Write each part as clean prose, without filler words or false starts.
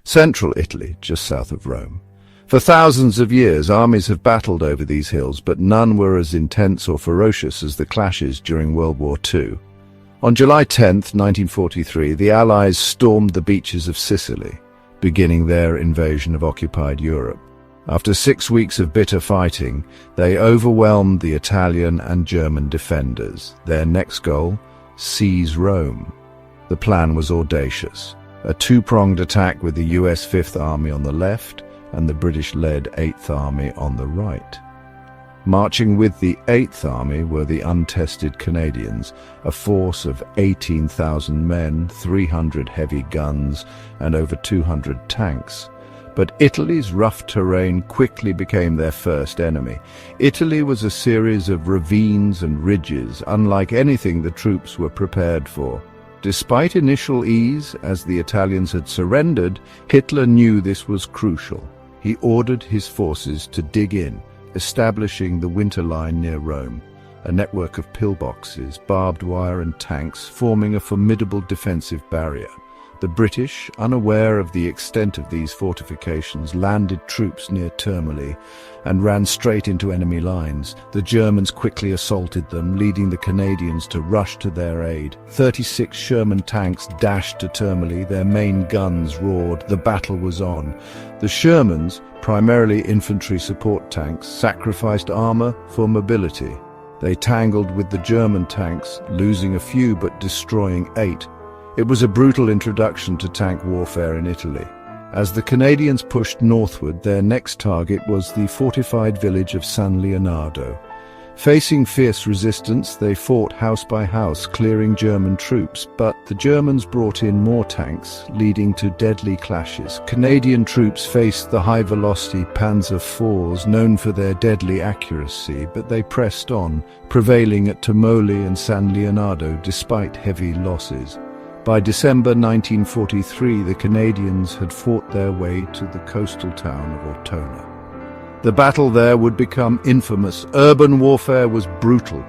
Central Italy, just south of Rome. For thousands of years, armies have battled over these hills, but none were as intense or ferocious as the clashes during World War II. On July 10, 1943, the Allies stormed the beaches of Sicily, beginning their invasion of occupied Europe. After 6 weeks of bitter fighting, they overwhelmed the Italian and German defenders. Their next goal? Seize Rome. The plan was audacious. A two-pronged attack with the US Fifth Army on the left and the British-led Eighth Army on the right. Marching with the Eighth Army were the untested Canadians, a force of 18,000 men, 300 heavy guns, and over 200 tanks. But Italy's rough terrain quickly became their first enemy. Italy was a series of ravines and ridges, unlike anything the troops were prepared for. Despite initial ease, as the Italians had surrendered, Hitler knew this was crucial. He ordered his forces to dig in, establishing the winter line near Rome, a network of pillboxes, barbed wire and tanks forming a formidable defensive barrier. The British, unaware of the extent of these fortifications, landed troops near Termoli and ran straight into enemy lines. The Germans quickly assaulted them, leading the Canadians to rush to their aid. 36 Sherman tanks dashed to Termoli, their main guns roared. The battle was on. The Shermans, primarily infantry support tanks, sacrificed armor for mobility. They tangled with the German tanks, losing a few but destroying 8. It was a brutal introduction to tank warfare in Italy. As the Canadians pushed northward, their next target was the fortified village of San Leonardo. Facing fierce resistance, they fought house by house, clearing German troops, but the Germans brought in more tanks, leading to deadly clashes. Canadian troops faced the high-velocity Panzer IVs, known for their deadly accuracy, but they pressed on, prevailing at Termoli and San Leonardo despite heavy losses. By December 1943, the Canadians had fought their way to the coastal town of Ortona. The battle there would become infamous. Urban warfare was brutal.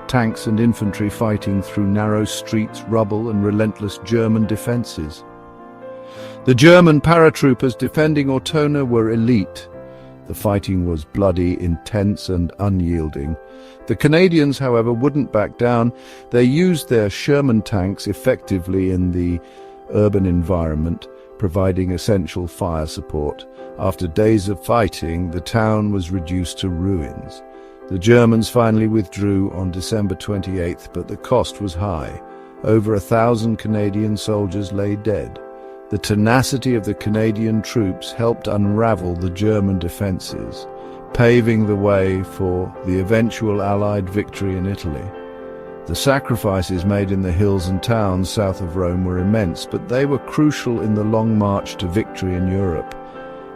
Tanks and infantry fighting through narrow streets, rubble, and relentless German defenses. The German paratroopers defending Ortona were elite. The fighting was bloody, intense, and unyielding. The Canadians, however, wouldn't back down. They used their Sherman tanks effectively in the urban environment, providing essential fire support. After days of fighting, the town was reduced to ruins. The Germans finally withdrew on December 28th, but the cost was high. Over 1,000 Canadian soldiers lay dead. The tenacity of the Canadian troops helped unravel the German defenses, paving the way for the eventual Allied victory in Italy. The sacrifices made in the hills and towns south of Rome were immense, but they were crucial in the long march to victory in Europe.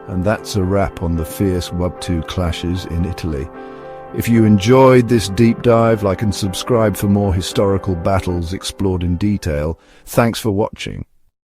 And that's a wrap on the fierce WWII clashes in Italy. If you enjoyed this deep dive, like and subscribe for more historical battles explored in detail. Thanks for watching.